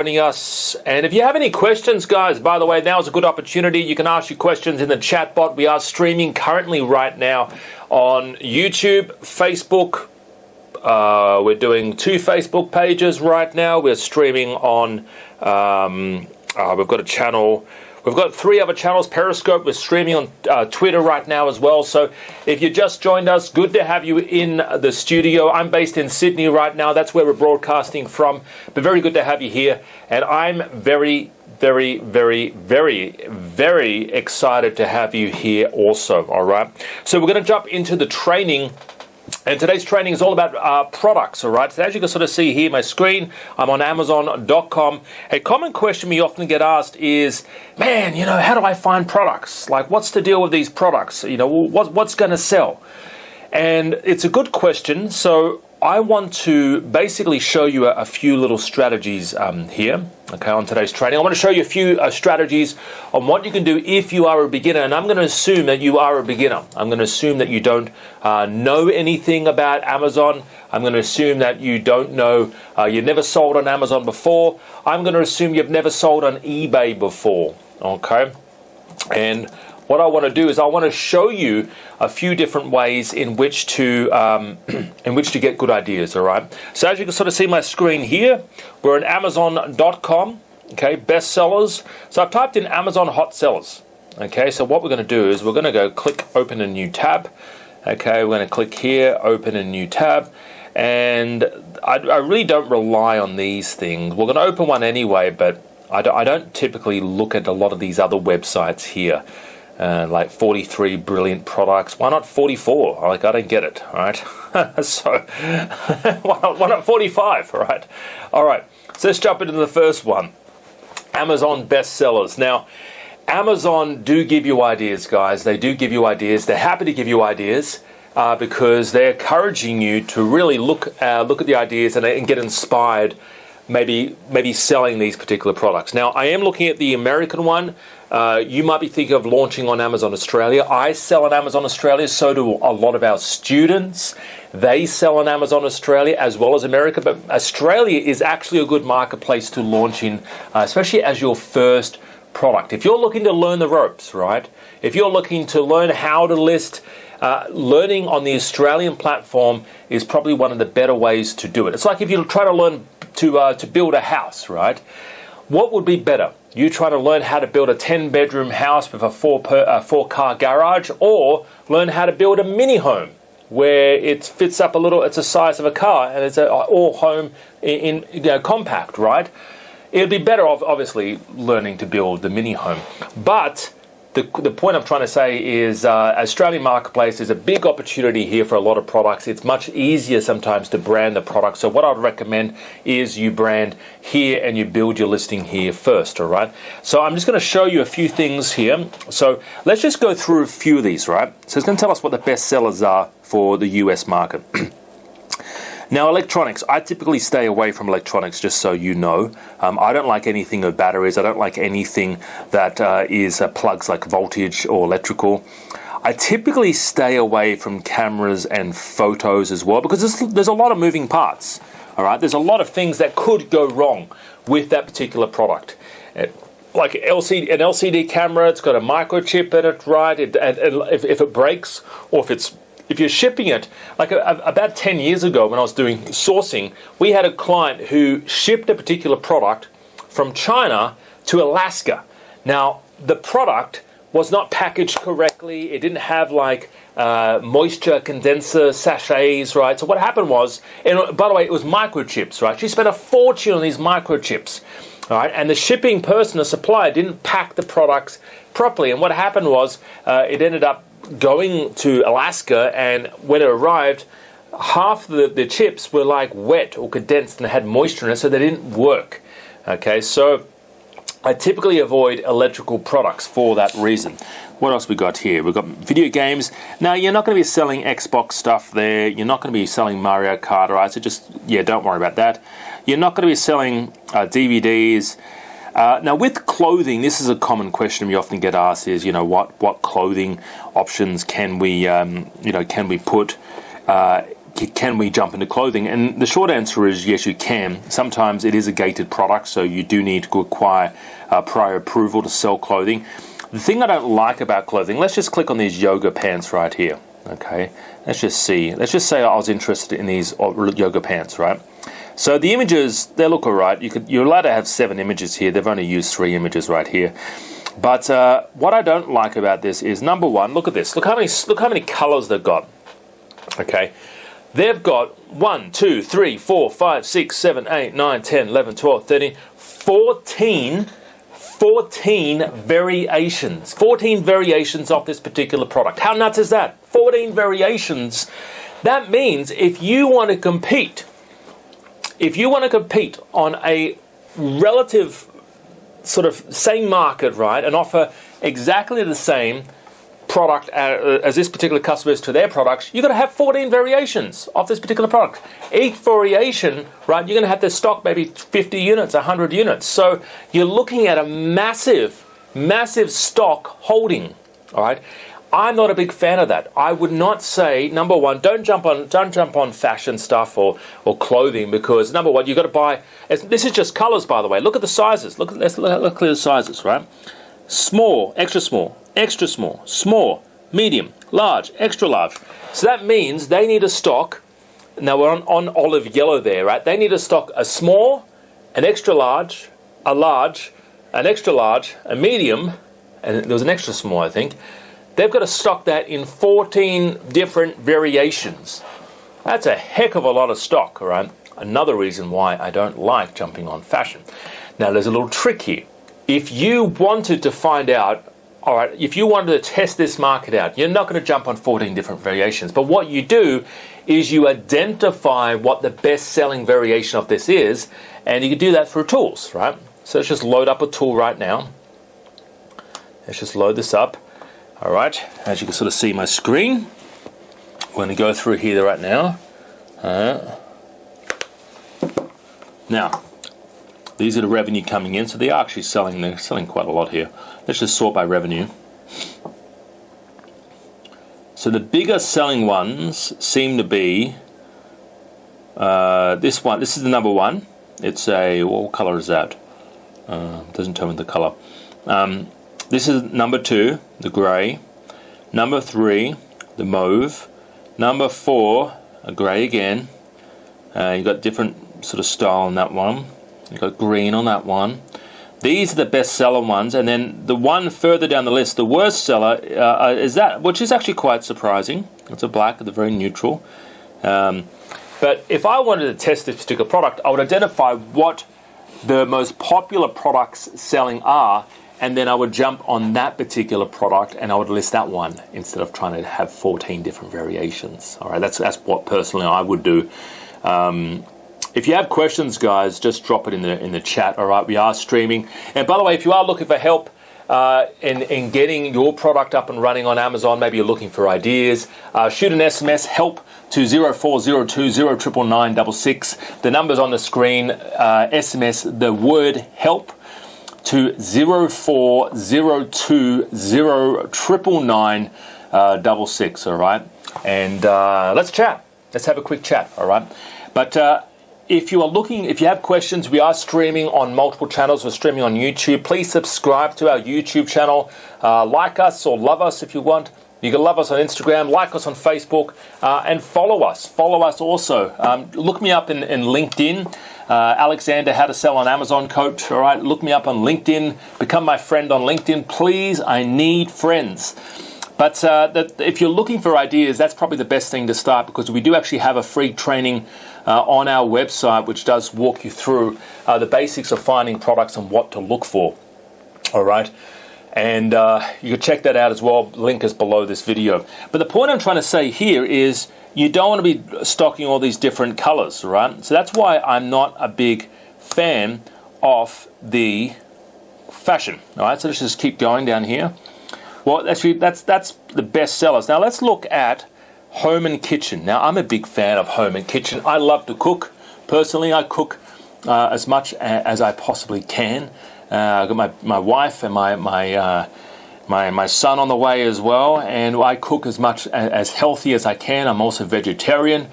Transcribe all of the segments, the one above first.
joining us. And if you have any questions, guys, by the way, now is a good opportunity. You can ask your questions in the chat bot. We are streaming currently right now on YouTube, Facebook. We're doing 2 Facebook pages right now. We're streaming on, we've got a channel. We've got 3 other channels, Periscope. We're streaming on Twitter right now as well. So if you just joined us, good to have you in the studio. I'm based in Sydney right now. That's where we're broadcasting from. But very good to have you here. And I'm very, very, very, very, very excited to have you here also, all right? So we're going to jump into the training. And today's training is all about products, all right? So as you can sort of see here, my screen, I'm on Amazon.com. A common question we often get asked is, man, you know, how do I find products? Like, what's the deal with these products? You know, what's going to sell? And it's a good question. So I want to basically show you a few little strategies here, okay, on today's training. I want to show you a few strategies on what you can do if you are a beginner. And I'm going to assume that you are a beginner. I'm going to assume that you don't know anything about Amazon. I'm going to assume that you don't know, you've never sold on Amazon before. I'm going to assume you've never sold on eBay before, okay? And what I want to do is I want to show you a few different ways in which to get good ideas, all right? So as you can sort of see my screen here, we're on Amazon.com, okay, bestsellers. So I've typed in Amazon hot sellers, okay? So what we're going to do is we're going to go click open a new tab, okay? We're going to click here, open a new tab, and I really don't rely on these things. We're going to open one anyway, but I don't typically look at a lot of these other websites here. Like 43 brilliant products. Why not 44? Like, I don't get it, all right? So, why not 45, all right? All right, so let's jump into the first one. Amazon bestsellers. Now, Amazon do give you ideas, guys. They do give you ideas. They're happy to give you ideas because they're encouraging you to really look at the ideas and get inspired, maybe selling these particular products. Now, I am looking at the American one. You might be thinking of launching on Amazon Australia. I sell on Amazon Australia, so do a lot of our students. They sell on Amazon Australia as well as America, but Australia is actually a good marketplace to launch in, especially as your first product. If you're looking to learn the ropes, right? If you're looking to learn how to list, learning on the Australian platform is probably one of the better ways to do it. It's like if you try to learn to build a house, right? What would be better? You try to learn how to build a 10-bedroom house with a 4-car garage, or learn how to build a mini home where it fits up a little, it's the size of a car, and it's all home in compact, right? It'd be better off, obviously, learning to build the mini home. But the point I'm trying to say is Australian marketplace is a big opportunity here for a lot of products. It's much easier sometimes to brand the product. So what I'd recommend is you brand here and you build your listing here first, all right? So I'm just going to show you a few things here. So let's just go through a few of these, right? So it's going to tell us what the best sellers are for the US market. Now, electronics, I typically stay away from electronics, just so you know. I don't like anything with batteries. I don't like anything that is plugs like voltage or electrical. I typically stay away from cameras and photos as well, because there's a lot of moving parts, all right? There's a lot of things that could go wrong with that particular product. Like an LCD camera, it's got a microchip in it, right? If it breaks, or if you're shipping it, like about 10 years ago when I was doing sourcing, we had a client who shipped a particular product from China to Alaska. Now, the product was not packaged correctly. It didn't have like moisture condenser sachets, right? So what happened was, and by the way, it was microchips, right? She spent a fortune on these microchips, all right? And the shipping person, the supplier, didn't pack the products properly. And what happened was it ended up going to Alaska, and when it arrived, half the chips were like wet or condensed and had moisture in it, so they didn't work. Okay, so I typically avoid electrical products for that reason. What else we got here? We've got video games. Now, you're not going to be selling Xbox stuff there. You're not going to be selling Mario Kart, all right? So just, don't worry about that. You're not going to be selling DVDs. Now, with clothing, this is a common question we often get asked: is what clothing options can we put? can we jump into clothing? And the short answer is yes, you can. Sometimes it is a gated product, so you do need to acquire prior approval to sell clothing. The thing I don't like about clothing, let's just click on these yoga pants right here. Okay, let's just see. Let's just say I was interested in these yoga pants, right? So the images, they look all right. You're allowed to have 7 images here. They've only used 3 images right here. But what I don't like about this is, number one, look at this. Look how many colors they've got. Okay, they've got 1, 2, 3, 4, 5, 6, 7, 8, 9, 10, 11, 12, 13, 14 variations. 14 variations of this particular product. How nuts is that? 14 variations. That means if you want to compete on a relative sort of same market, right, and offer exactly the same product as this particular customer is to their products, you've got to have 14 variations of this particular product. Each variation, right, you're going to have to stock maybe 50 units, 100 units. So you're looking at a massive stock holding, all right? I'm not a big fan of that. I would not say, number one, don't jump on fashion stuff or clothing, because number one, you've got to buy. This is just colors, by the way. Look at the sizes. Let's look at the sizes, right? Small, extra small, small, medium, large, extra large. So that means they need to stock. Now we're on olive yellow there, right? They need to stock a small, an extra large, a large, an extra large, a medium, and there was an extra small, I think. They've got to stock that in 14 different variations. That's a heck of a lot of stock, all right? Another reason why I don't like jumping on fashion. Now, there's a little trick here. If you wanted to find out, all right, if you wanted to test this market out, you're not going to jump on 14 different variations. But what you do is you identify what the best-selling variation of this is, and you can do that through tools, right? So let's just load up a tool right now. Let's just load this up. All right, as you can sort of see my screen, we're going to go through here right now. Now, these are the revenue coming in, so they are actually selling. They're selling quite a lot here. Let's just sort by revenue. So the bigger selling ones seem to be this one. This is the number one. It's a, what color is that? Doesn't tell me the color. This is number 2, the grey. Number 3, the mauve. Number 4, a grey again. You've got different sort of style on that one. You've got green on that one. These are the best seller ones. And then the one further down the list, the worst seller, is that, which is actually quite surprising. It's a black, they're very neutral. But if I wanted to test this particular product, I would identify what the most popular products selling are, and then I would jump on that particular product and I would list that one instead of trying to have 14 different variations. All right, that's what personally I would do. If you have questions, guys, just drop it in the chat. All right, we are streaming. And by the way, if you are looking for help in getting your product up and running on Amazon, maybe you're looking for ideas, shoot an SMS, help, to 0402 099966. The number's on the screen. SMS the word help to 0402 099966. All right, and let's chat. Let's have a quick chat. All right, but if you have questions, we are streaming on multiple channels. We're streaming on YouTube. Please subscribe to our YouTube channel. Like us or love us if you want. You can love us on Instagram, like us on Facebook, and follow us. Follow us also. Look me up in LinkedIn. Alexander, How to Sell on Amazon Coach. All right, look me up on LinkedIn. Become my friend on LinkedIn. Please, I need friends. But if you're looking for ideas, that's probably the best thing to start, because we do actually have a free training on our website which does walk you through the basics of finding products and what to look for. All right. And you can check that out as well. Link is below this video. But the point I'm trying to say here is you don't want to be stocking all these different colors, right? So that's why I'm not a big fan of the fashion. All right, so let's just keep going down here. Well, actually, that's the best sellers. Now let's look at home and kitchen. Now I'm a big fan of home and kitchen. I love to cook. Personally, I cook as much as I possibly can. I've got my wife and my son on the way as well, and I cook as much as healthy as I can. I'm also vegetarian.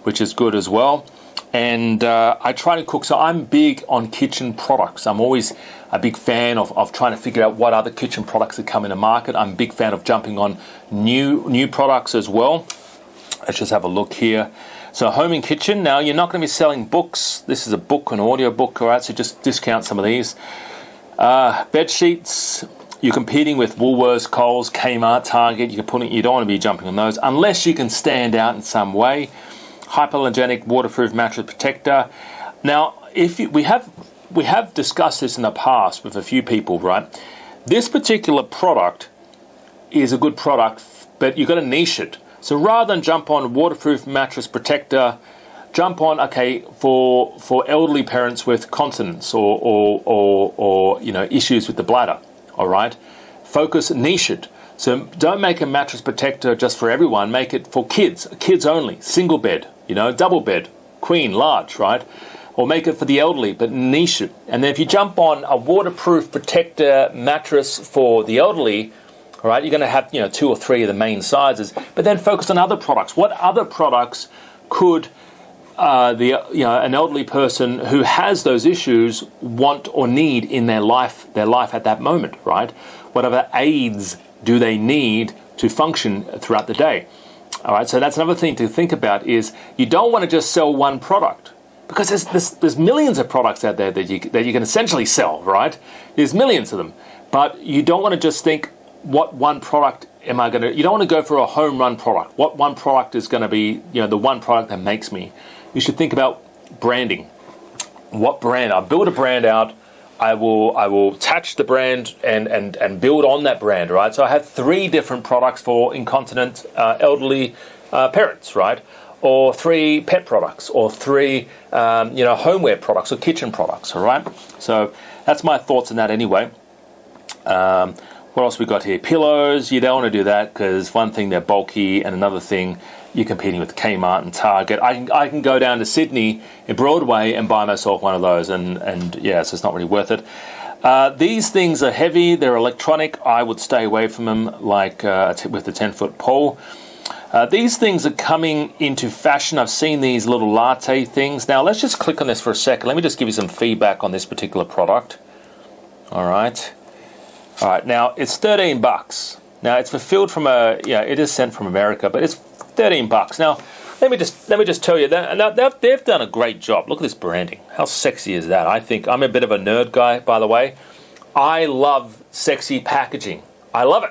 which is good as well. And I try to cook, so I'm big on kitchen products. I'm always a big fan of trying to figure out what other kitchen products that come in the market. I'm a big fan of jumping on new products as well. Let's just have a look here. So home and kitchen. Now, you're not going to be selling books. This is a book, an audio book, all right? So just discount some of these. Bed sheets. You're competing with Woolworths, Coles, Kmart, Target. You don't want to be jumping on those unless you can stand out in some way. Hypoallergenic waterproof mattress protector. Now, we have discussed this in the past with a few people, right? This particular product is a good product, but you've got to niche it. So rather than jump on waterproof mattress protector, jump on for elderly parents with continence or issues with the bladder. All right, niche it. So don't make a mattress protector just for everyone. Make it for kids only, single bed, double bed, queen, large, right? Or make it for the elderly, but niche it. And then if you jump on a waterproof protector mattress for the elderly, all right, you're going to have 2 or 3 of the main sizes, but then focus on other products. What other products could an elderly person who has those issues want or need in their life at that moment, right? Whatever aids do they need to function throughout the day? All right, so that's another thing to think about is you don't want to just sell one product because there's millions of products out there that you can essentially sell, right? There's millions of them, but you don't want to just think, what one product am I going to... You don't want to go for a home run product. What one product is going to be, the one product that makes me. You should think about branding. What brand? I'll build a brand out. I will attach the brand and build on that brand, right? So I have 3 different products for incontinent elderly parents, right? Or 3 pet products, or 3 homeware products or kitchen products, all right? So that's my thoughts on that anyway. What else we got here? Pillows. You don't want to do that because one thing, they're bulky, and another thing, you're competing with Kmart and Target. I can go down to Sydney in Broadway and buy myself one of those, and yeah, so it's not really worth it. These things are heavy. They're electronic. I would stay away from them, like with the 10-foot pole. These things are coming into fashion. I've seen these little latte things. Now, let's just click on this for a second. Let me just give you some feedback on this particular product. All right. Now it's $13. Now it's fulfilled from it is sent from America, but it's $13. Now let me just tell you that they've done a great job. Look at this branding. How sexy is that? I think I'm a bit of a nerd guy, by the way. I love sexy packaging. I love it.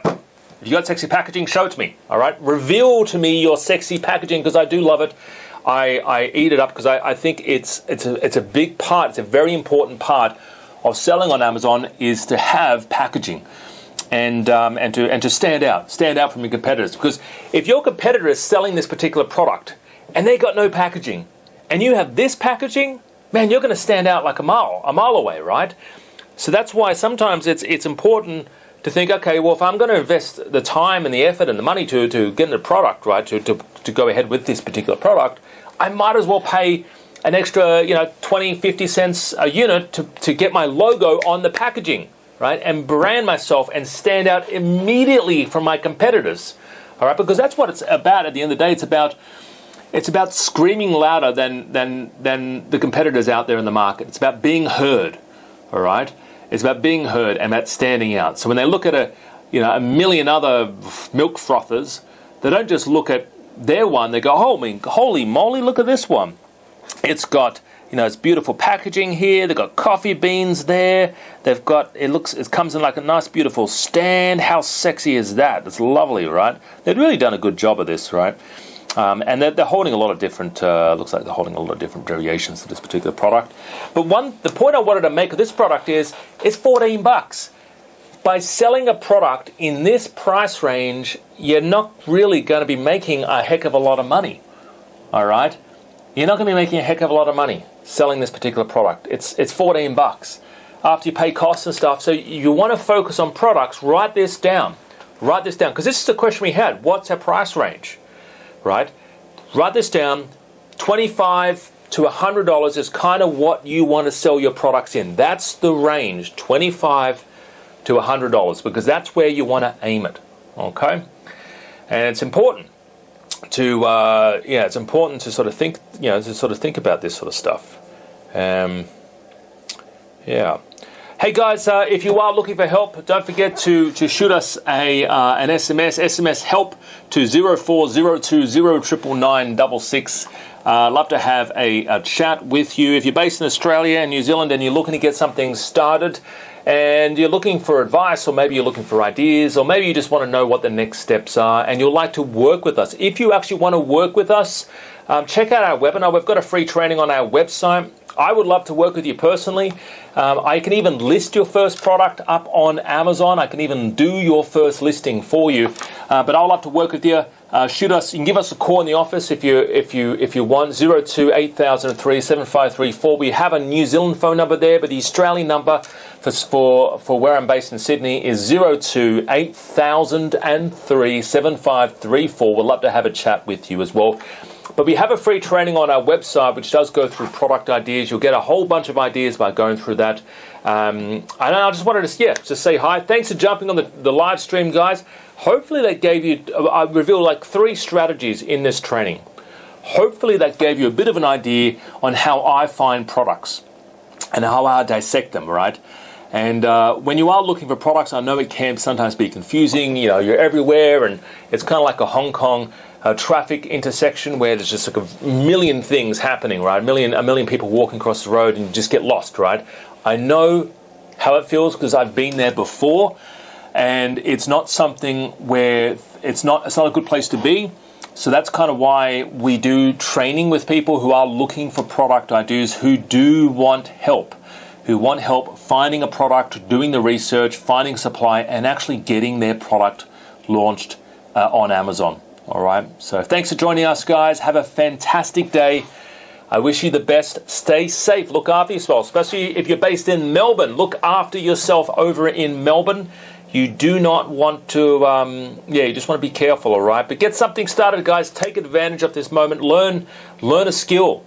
If you got sexy packaging, show it to me. All right, reveal to me your sexy packaging because I do love it. I eat it up because I think it's a big part. It's a very important part of selling on Amazon is to have packaging and to stand out from your competitors. Because if your competitor is selling this particular product and they got no packaging, and you have this packaging, man, you're going to stand out like a mile away, right? So that's why sometimes it's important to think, okay, well, if I'm going to invest the time and the effort and the money to get in a product, right, to go ahead with this particular product, I might as well pay an extra, 20, 50 cents a unit to get my logo on the packaging, right? And brand myself and stand out immediately from my competitors, all right? Because that's what it's about at the end of the day. It's about screaming louder than the competitors out there in the market. It's about being heard, all right? It's about being heard and about standing out. So when they look at a million other milk frothers, they don't just look at their one. They go, holy moly, look at this one. It's got, it's beautiful packaging here. They've got coffee beans there. They've got, it comes in like a nice, beautiful stand. How sexy is that? It's lovely, right? They've really done a good job of this, right? And they're holding a lot of different, looks like they're holding a lot of different variations to this particular product. But the point I wanted to make of this product is, it's $14. By selling a product in this price range, you're not really going to be making a heck of a lot of money, all right? You're not going to be making a heck of a lot of money selling this particular product. It's $14 after you pay costs and stuff. So you want to focus on products. Write this down, because this is the question we had. What's our price range, right? Write this down. $25 to $100 is kind of what you want to sell your products in. That's the range, $25 to $100, because that's where you want to aim it, okay? And it's important. it's important to sort of think, think about this sort of stuff. Hey guys, if you are looking for help, don't forget to shoot us an SMS help to 0402099966. Love to have a chat with you. If you're based in Australia and New Zealand and you're looking to get something started and you're looking for advice, or maybe you're looking for ideas, or maybe you just want to know what the next steps are and you'd like to work with us. If you actually want to work with us, check out our webinar. We've got a free training on our website. I would love to work with you personally. I can even list your first product up on Amazon. I can even do your first listing for you. But I'd love to work with you. Shoot us. You can give us a call in the office if you want. 0280037534. We have a New Zealand phone number there, but the Australian number for where I'm based in Sydney is 0280037534. We'd love to have a chat with you as well. But we have a free training on our website which does go through product ideas. You'll get a whole bunch of ideas by going through that. And I just wanted to say hi. Thanks for jumping on the live stream, guys. Hopefully that gave you, I revealed like 3 strategies in this training. Hopefully that gave you a bit of an idea on how I find products and how I dissect them, right? And when you are looking for products, I know it can sometimes be confusing. You're everywhere, and it's kind of like a Hong Kong traffic intersection where there's just like a million things happening, right? A million people walking across the road, and you just get lost, right? I know how it feels because I've been there before, and it's not something where it's not a good place to be. So that's kind of why we do training with people who are looking for product ideas, who do want help. Who want help finding a product, doing the research, finding supply, and actually getting their product launched on Amazon. All right. So thanks for joining us, guys. Have a fantastic day. I wish you the best. Stay safe. Look after yourself, especially if you're based in Melbourne. Look after yourself over in Melbourne. You do not want to, you just want to be careful, all right? But get something started, guys. Take advantage of this moment. Learn a skill.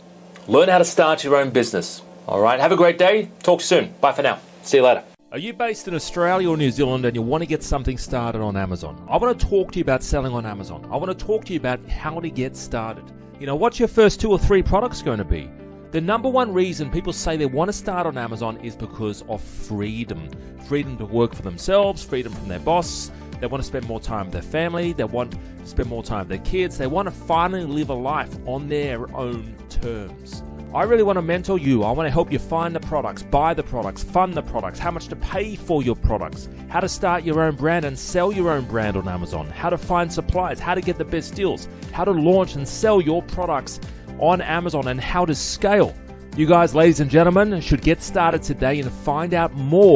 Learn how to start your own business. All right, have a great day. Talk soon. Bye for now. See you later. Are you based in Australia or New Zealand and you want to get something started on Amazon? I want to talk to you about selling on Amazon. I want to talk to you about how to get started. What's your first 2 or 3 products going to be? The number one reason people say they want to start on Amazon is because of freedom. Freedom to work for themselves, freedom from their boss. They want to spend more time with their family. They want to spend more time with their kids. They want to finally live a life on their own terms. I really want to mentor you. I want to help you find the products, buy the products, fund the products, how much to pay for your products, how to start your own brand and sell your own brand on Amazon, how to find suppliers, how to get the best deals, how to launch and sell your products on Amazon, and how to scale. You guys, ladies and gentlemen, should get started today and find out more